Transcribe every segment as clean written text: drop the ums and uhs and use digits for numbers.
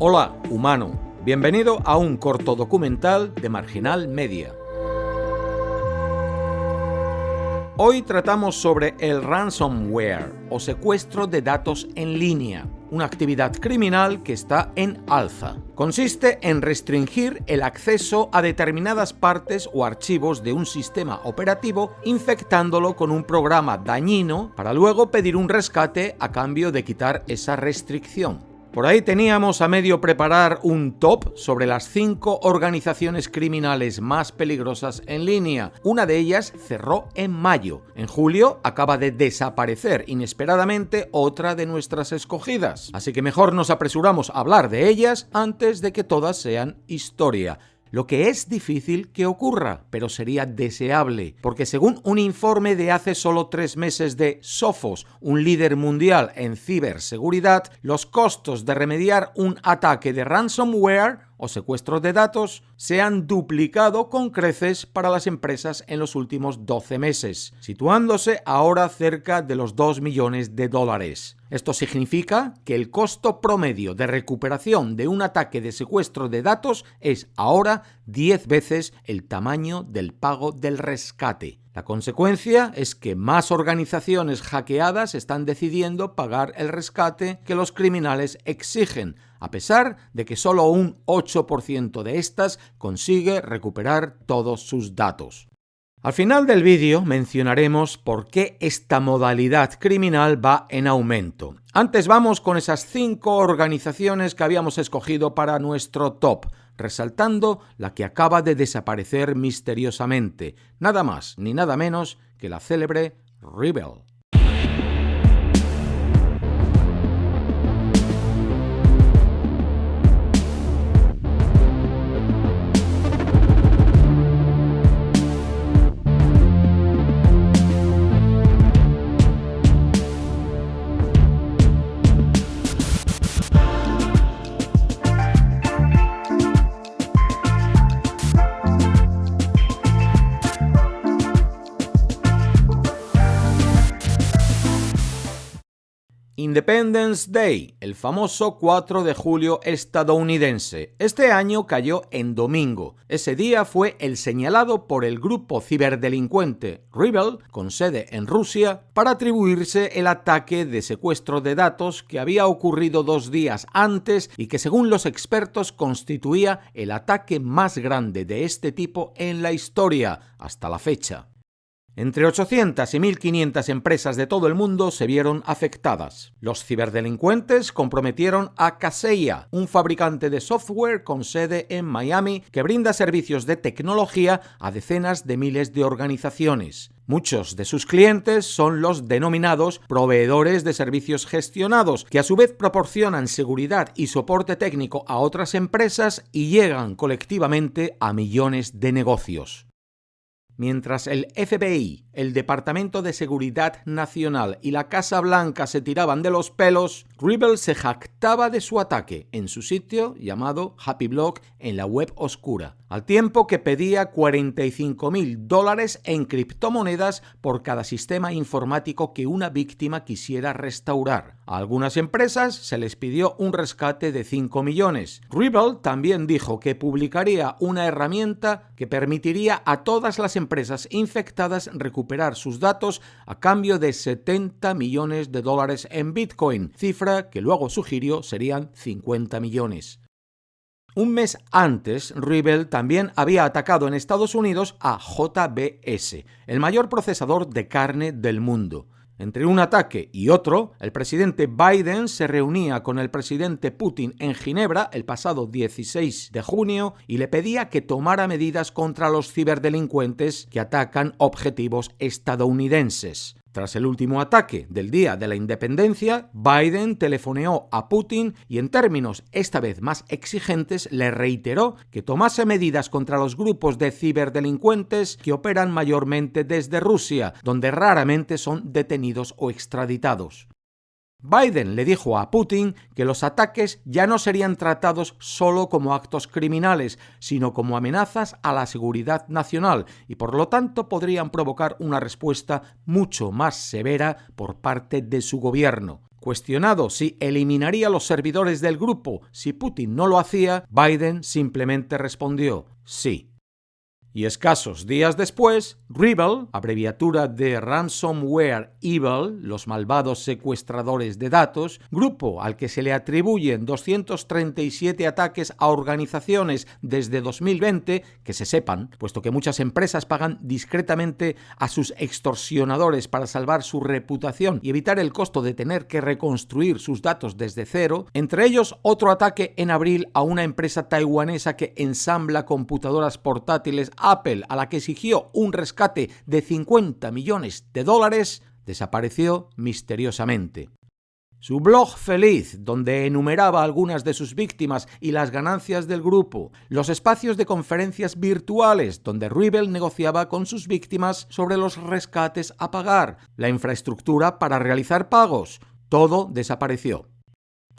Hola, humano. Bienvenido a un corto documental de Marginal Media. Hoy tratamos sobre el ransomware o secuestro de datos en línea, una actividad criminal que está en alza. Consiste en restringir el acceso a determinadas partes o archivos de un sistema operativo infectándolo con un programa dañino para luego pedir un rescate a cambio de quitar esa restricción. Por ahí teníamos a medio preparar un top sobre las 5 organizaciones criminales más peligrosas en línea. Una de ellas cerró en mayo. En julio acaba de desaparecer inesperadamente otra de nuestras escogidas. Así que mejor nos apresuramos a hablar de ellas antes de que todas sean historia. Lo que es difícil que ocurra, pero sería deseable, porque según un informe de hace solo 3 meses de Sophos, un líder mundial en ciberseguridad, los costos de remediar un ataque de ransomware o secuestro de datos se han duplicado con creces para las empresas en los últimos 12 meses, situándose ahora cerca de los $2 millones. Esto significa que el costo promedio de recuperación de un ataque de secuestro de datos es ahora 10 veces el tamaño del pago del rescate. La consecuencia es que más organizaciones hackeadas están decidiendo pagar el rescate que los criminales exigen, a pesar de que solo un 8% de estas consigue recuperar todos sus datos. Al final del vídeo mencionaremos por qué esta modalidad criminal va en aumento. Antes vamos con esas 5 organizaciones que habíamos escogido para nuestro top, resaltando la que acaba de desaparecer misteriosamente, nada más ni nada menos que la célebre REvil. Independence Day, el famoso 4 de julio estadounidense. Este año cayó en domingo. Ese día fue el señalado por el grupo ciberdelincuente REvil, con sede en Rusia, para atribuirse el ataque de secuestro de datos que había ocurrido 2 días antes y que, según los expertos, constituía el ataque más grande de este tipo en la historia hasta la fecha. Entre 800 y 1.500 empresas de todo el mundo se vieron afectadas. Los ciberdelincuentes comprometieron a Kaseya, un fabricante de software con sede en Miami que brinda servicios de tecnología a decenas de miles de organizaciones. Muchos de sus clientes son los denominados proveedores de servicios gestionados, que a su vez proporcionan seguridad y soporte técnico a otras empresas y llegan colectivamente a millones de negocios. Mientras el FBI, el Departamento de Seguridad Nacional y la Casa Blanca se tiraban de los pelos, REvil se jactaba de su ataque en su sitio llamado Happy Block en la web oscura, al tiempo que pedía $45.000 en criptomonedas por cada sistema informático que una víctima quisiera restaurar. A algunas empresas se les pidió un rescate de 5 millones. REvil también dijo que publicaría una herramienta que permitiría a todas las empresas infectadas recuperar sus datos a cambio de $70 millones en Bitcoin, cifra que luego sugirió serían 50 millones. Un mes antes, REvil también había atacado en Estados Unidos a JBS, el mayor procesador de carne del mundo. Entre un ataque y otro, el presidente Biden se reunía con el presidente Putin en Ginebra el pasado 16 de junio y le pedía que tomara medidas contra los ciberdelincuentes que atacan objetivos estadounidenses. Tras el último ataque del Día de la Independencia, Biden telefoneó a Putin y en términos esta vez más exigentes le reiteró que tomase medidas contra los grupos de ciberdelincuentes que operan mayormente desde Rusia, donde raramente son detenidos o extraditados. Biden le dijo a Putin que los ataques ya no serían tratados solo como actos criminales, sino como amenazas a la seguridad nacional y por lo tanto podrían provocar una respuesta mucho más severa por parte de su gobierno. Cuestionado si eliminaría los servidores del grupo si Putin no lo hacía, Biden simplemente respondió sí. Y escasos días después, REvil, abreviatura de Ransomware Evil, los malvados secuestradores de datos, grupo al que se le atribuyen 237 ataques a organizaciones desde 2020, que se sepan, puesto que muchas empresas pagan discretamente a sus extorsionadores para salvar su reputación y evitar el costo de tener que reconstruir sus datos desde cero, entre ellos otro ataque en abril a una empresa taiwanesa que ensambla computadoras portátiles Apple, a la que exigió un rescate de $50 millones, desapareció misteriosamente. Su blog feliz, donde enumeraba algunas de sus víctimas y las ganancias del grupo, los espacios de conferencias virtuales, donde REvil negociaba con sus víctimas sobre los rescates a pagar, la infraestructura para realizar pagos, todo desapareció.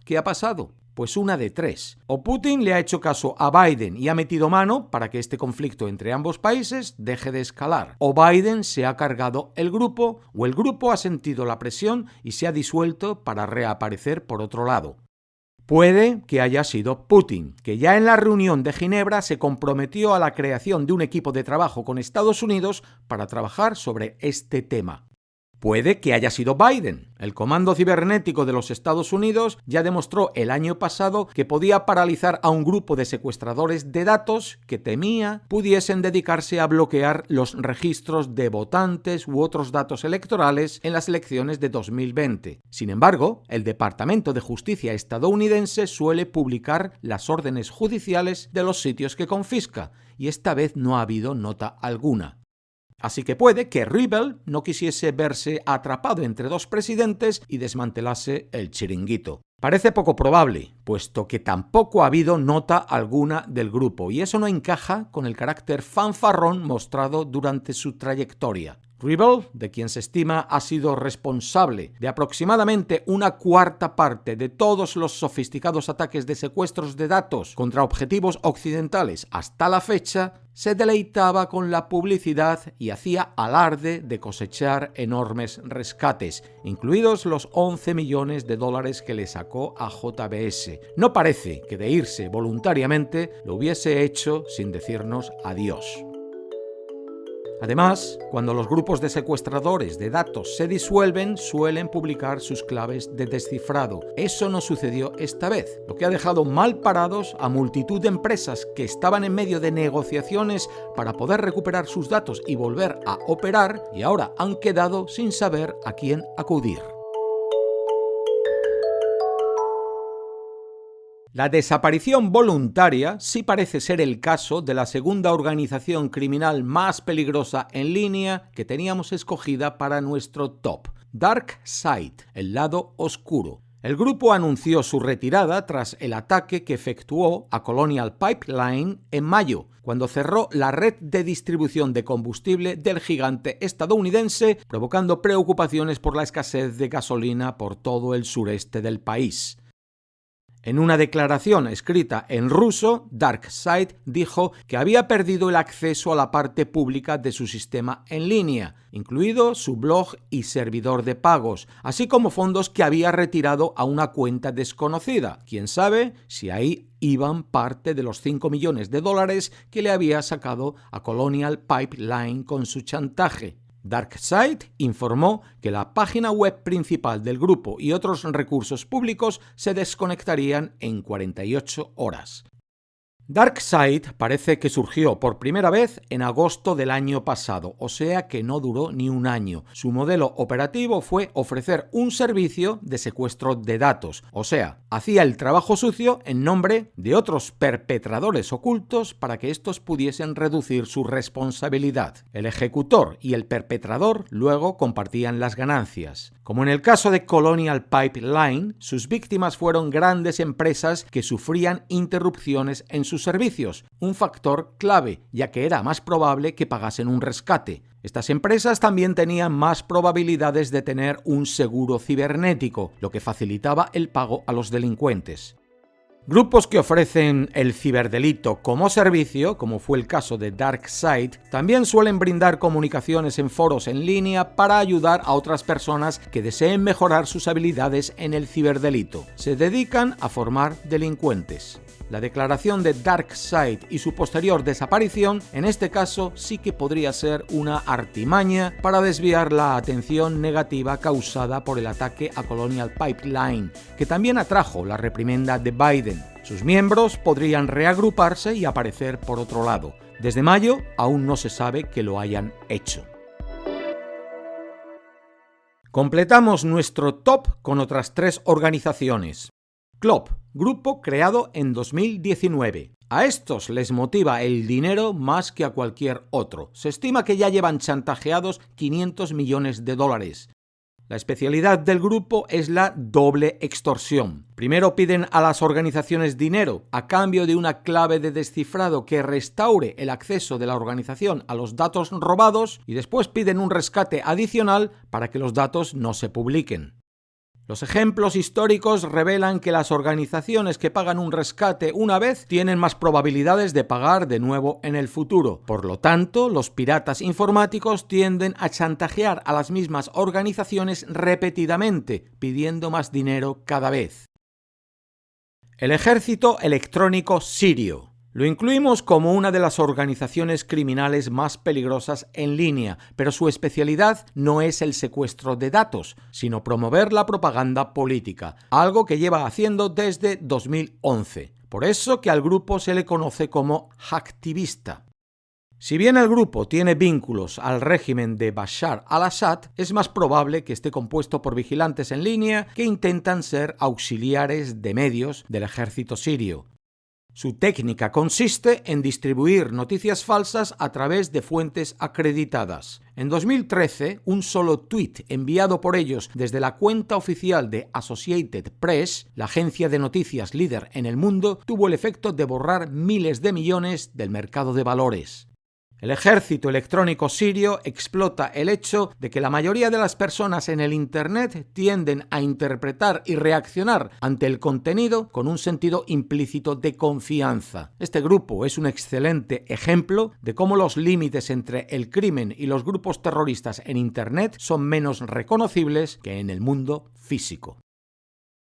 ¿Qué ha pasado? Pues una de tres. O Putin le ha hecho caso a Biden y ha metido mano para que este conflicto entre ambos países deje de escalar. O Biden se ha cargado el grupo, o el grupo ha sentido la presión y se ha disuelto para reaparecer por otro lado. Puede que haya sido Putin, que ya en la reunión de Ginebra se comprometió a la creación de un equipo de trabajo con Estados Unidos para trabajar sobre este tema. Puede que haya sido Biden. El Comando Cibernético de los Estados Unidos ya demostró el año pasado que podía paralizar a un grupo de secuestradores de datos que temía pudiesen dedicarse a bloquear los registros de votantes u otros datos electorales en las elecciones de 2020. Sin embargo, el Departamento de Justicia estadounidense suele publicar las órdenes judiciales de los sitios que confisca, y esta vez no ha habido nota alguna. Así que puede que REvil no quisiese verse atrapado entre dos presidentes y desmantelase el chiringuito. Parece poco probable, puesto que tampoco ha habido nota alguna del grupo, y eso no encaja con el carácter fanfarrón mostrado durante su trayectoria. REvil, de quien se estima ha sido responsable de aproximadamente una cuarta parte de todos los sofisticados ataques de secuestros de datos contra objetivos occidentales hasta la fecha, se deleitaba con la publicidad y hacía alarde de cosechar enormes rescates, incluidos los $11 millones que le sacó a JBS. No parece que de irse voluntariamente lo hubiese hecho sin decirnos adiós. Además, cuando los grupos de secuestradores de datos se disuelven, suelen publicar sus claves de descifrado. Eso no sucedió esta vez, lo que ha dejado mal parados a multitud de empresas que estaban en medio de negociaciones para poder recuperar sus datos y volver a operar, y ahora han quedado sin saber a quién acudir. La desaparición voluntaria sí parece ser el caso de la segunda organización criminal más peligrosa en línea que teníamos escogida para nuestro top, DarkSide, el lado oscuro. El grupo anunció su retirada tras el ataque que efectuó a Colonial Pipeline en mayo, cuando cerró la red de distribución de combustible del gigante estadounidense, provocando preocupaciones por la escasez de gasolina por todo el sureste del país. En una declaración escrita en ruso, DarkSide dijo que había perdido el acceso a la parte pública de su sistema en línea, incluido su blog y servidor de pagos, así como fondos que había retirado a una cuenta desconocida. Quién sabe si ahí iban parte de los $5 millones que le había sacado a Colonial Pipeline con su chantaje. DarkSide informó que la página web principal del grupo y otros recursos públicos se desconectarían en 48 horas. DarkSide parece que surgió por primera vez en agosto del año pasado, o sea que no duró ni un año. Su modelo operativo fue ofrecer un servicio de secuestro de datos, o sea, hacía el trabajo sucio en nombre de otros perpetradores ocultos para que estos pudiesen reducir su responsabilidad. El ejecutor y el perpetrador luego compartían las ganancias. Como en el caso de Colonial Pipeline, sus víctimas fueron grandes empresas que sufrían interrupciones en sus servicios, un factor clave, ya que era más probable que pagasen un rescate. Estas empresas también tenían más probabilidades de tener un seguro cibernético, lo que facilitaba el pago a los delincuentes. Grupos que ofrecen el ciberdelito como servicio, como fue el caso de DarkSide, también suelen brindar comunicaciones en foros en línea para ayudar a otras personas que deseen mejorar sus habilidades en el ciberdelito. Se dedican a formar delincuentes. La declaración de DarkSide y su posterior desaparición, en este caso, sí que podría ser una artimaña para desviar la atención negativa causada por el ataque a Colonial Pipeline, que también atrajo la reprimenda de Biden. Sus miembros podrían reagruparse y aparecer por otro lado. Desde mayo aún no se sabe que lo hayan hecho. Completamos nuestro top con otras 3 organizaciones. CLOP, grupo creado en 2019. A estos les motiva el dinero más que a cualquier otro. Se estima que ya llevan chantajeados 500 millones de dólares. La especialidad del grupo es la doble extorsión. Primero piden a las organizaciones dinero a cambio de una clave de descifrado que restaure el acceso de la organización a los datos robados y después piden un rescate adicional para que los datos no se publiquen. Los ejemplos históricos revelan que las organizaciones que pagan un rescate una vez tienen más probabilidades de pagar de nuevo en el futuro. Por lo tanto, los piratas informáticos tienden a chantajear a las mismas organizaciones repetidamente, pidiendo más dinero cada vez. El ejército electrónico sirio. Lo incluimos como una de las organizaciones criminales más peligrosas en línea, pero su especialidad no es el secuestro de datos, sino promover la propaganda política, algo que lleva haciendo desde 2011. Por eso que al grupo se le conoce como hacktivista. Si bien el grupo tiene vínculos al régimen de Bashar al-Assad, es más probable que esté compuesto por vigilantes en línea que intentan ser auxiliares de medios del ejército sirio. Su técnica consiste en distribuir noticias falsas a través de fuentes acreditadas. En 2013, un solo tuit enviado por ellos desde la cuenta oficial de Associated Press, la agencia de noticias líder en el mundo, tuvo el efecto de borrar miles de millones del mercado de valores. El ejército electrónico sirio explota el hecho de que la mayoría de las personas en el Internet tienden a interpretar y reaccionar ante el contenido con un sentido implícito de confianza. Este grupo es un excelente ejemplo de cómo los límites entre el crimen y los grupos terroristas en Internet son menos reconocibles que en el mundo físico.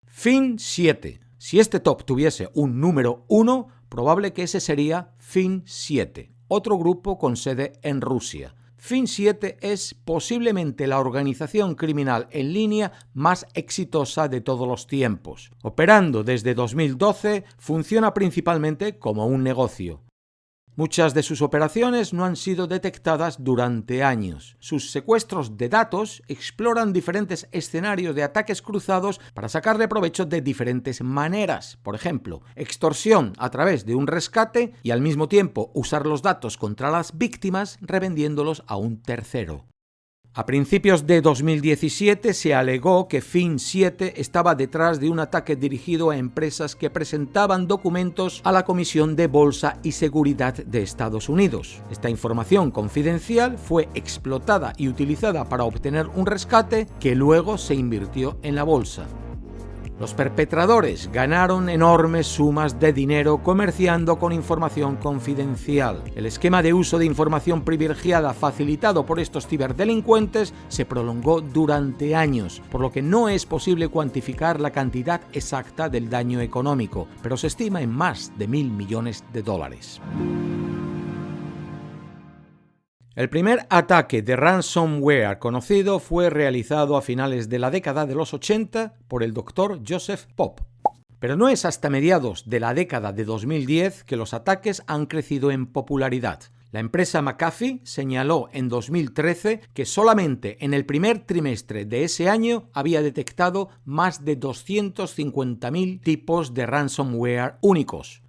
Fin 7. Si este top tuviese un número 1, probable que ese sería Fin 7. Otro grupo con sede en Rusia. Fin 7 es posiblemente la organización criminal en línea más exitosa de todos los tiempos. Operando desde 2012, funciona principalmente como un negocio. Muchas de sus operaciones no han sido detectadas durante años. Sus secuestros de datos exploran diferentes escenarios de ataques cruzados para sacarle provecho de diferentes maneras. Por ejemplo, extorsión a través de un rescate y al mismo tiempo usar los datos contra las víctimas revendiéndolos a un tercero. A principios de 2017 se alegó que Fin 7 estaba detrás de un ataque dirigido a empresas que presentaban documentos a la Comisión de Bolsa y Seguridad de Estados Unidos. Esta información confidencial fue explotada y utilizada para obtener un rescate que luego se invirtió en la bolsa. Los perpetradores ganaron enormes sumas de dinero comerciando con información confidencial. El esquema de uso de información privilegiada facilitado por estos ciberdelincuentes se prolongó durante años, por lo que no es posible cuantificar la cantidad exacta del daño económico, pero se estima en más de $1.000 millones. El primer ataque de ransomware conocido fue realizado a finales de la década de los 80 por el Dr. Joseph Pop. Pero no es hasta mediados de la década de 2010 que los ataques han crecido en popularidad. La empresa McAfee señaló en 2013 que solamente en el primer trimestre de ese año había detectado más de 250.000 tipos de ransomware únicos.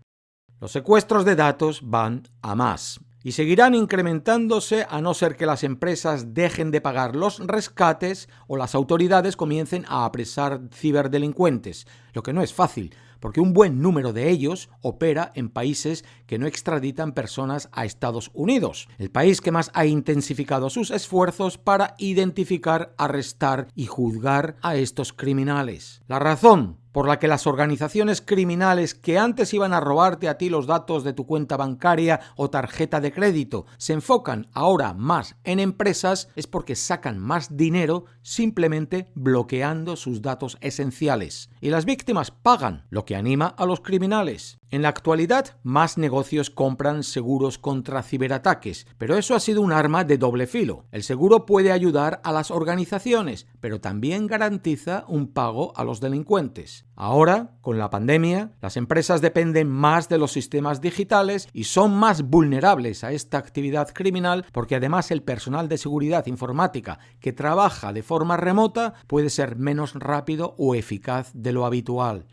Los secuestros de datos van a más. Y seguirán incrementándose a no ser que las empresas dejen de pagar los rescates o las autoridades comiencen a apresar ciberdelincuentes, lo que no es fácil, porque un buen número de ellos opera en países que no extraditan personas a Estados Unidos, el país que más ha intensificado sus esfuerzos para identificar, arrestar y juzgar a estos criminales. La razón por la que las organizaciones criminales que antes iban a robarte a ti los datos de tu cuenta bancaria o tarjeta de crédito se enfocan ahora más en empresas, es porque sacan más dinero simplemente bloqueando sus datos esenciales. Y las víctimas pagan, lo que anima a los criminales. En la actualidad, más negocios compran seguros contra ciberataques, pero eso ha sido un arma de doble filo. El seguro puede ayudar a las organizaciones, pero también garantiza un pago a los delincuentes. Ahora, con la pandemia, las empresas dependen más de los sistemas digitales y son más vulnerables a esta actividad criminal porque además el personal de seguridad informática que trabaja de forma remota puede ser menos rápido o eficaz de lo habitual.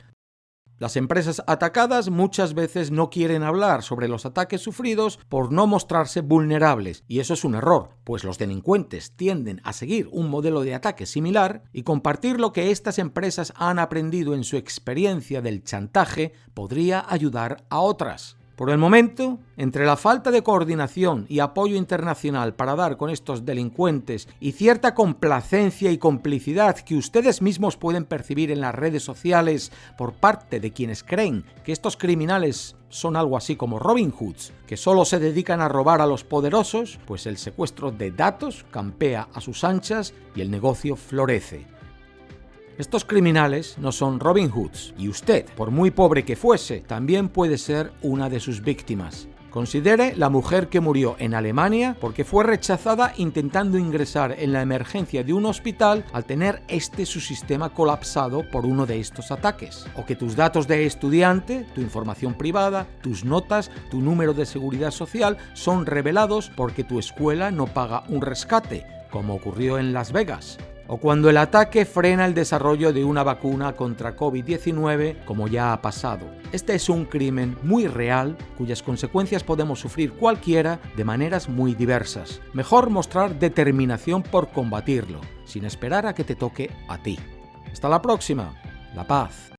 Las empresas atacadas muchas veces no quieren hablar sobre los ataques sufridos por no mostrarse vulnerables, y eso es un error, pues los delincuentes tienden a seguir un modelo de ataque similar y compartir lo que estas empresas han aprendido en su experiencia del chantaje podría ayudar a otras. Por el momento, entre la falta de coordinación y apoyo internacional para dar con estos delincuentes y cierta complacencia y complicidad que ustedes mismos pueden percibir en las redes sociales por parte de quienes creen que estos criminales son algo así como Robin Hoods, que solo se dedican a robar a los poderosos, pues el secuestro de datos campea a sus anchas y el negocio florece. Estos criminales no son Robin Hoods y usted, por muy pobre que fuese, también puede ser una de sus víctimas. Considere la mujer que murió en Alemania porque fue rechazada intentando ingresar en la emergencia de un hospital al tener su sistema colapsado por uno de estos ataques. O que tus datos de estudiante, tu información privada, tus notas, tu número de seguridad social son revelados porque tu escuela no paga un rescate, como ocurrió en Las Vegas. O cuando el ataque frena el desarrollo de una vacuna contra COVID-19, como ya ha pasado. Este es un crimen muy real, cuyas consecuencias podemos sufrir cualquiera de maneras muy diversas. Mejor mostrar determinación por combatirlo, sin esperar a que te toque a ti. Hasta la próxima. La paz.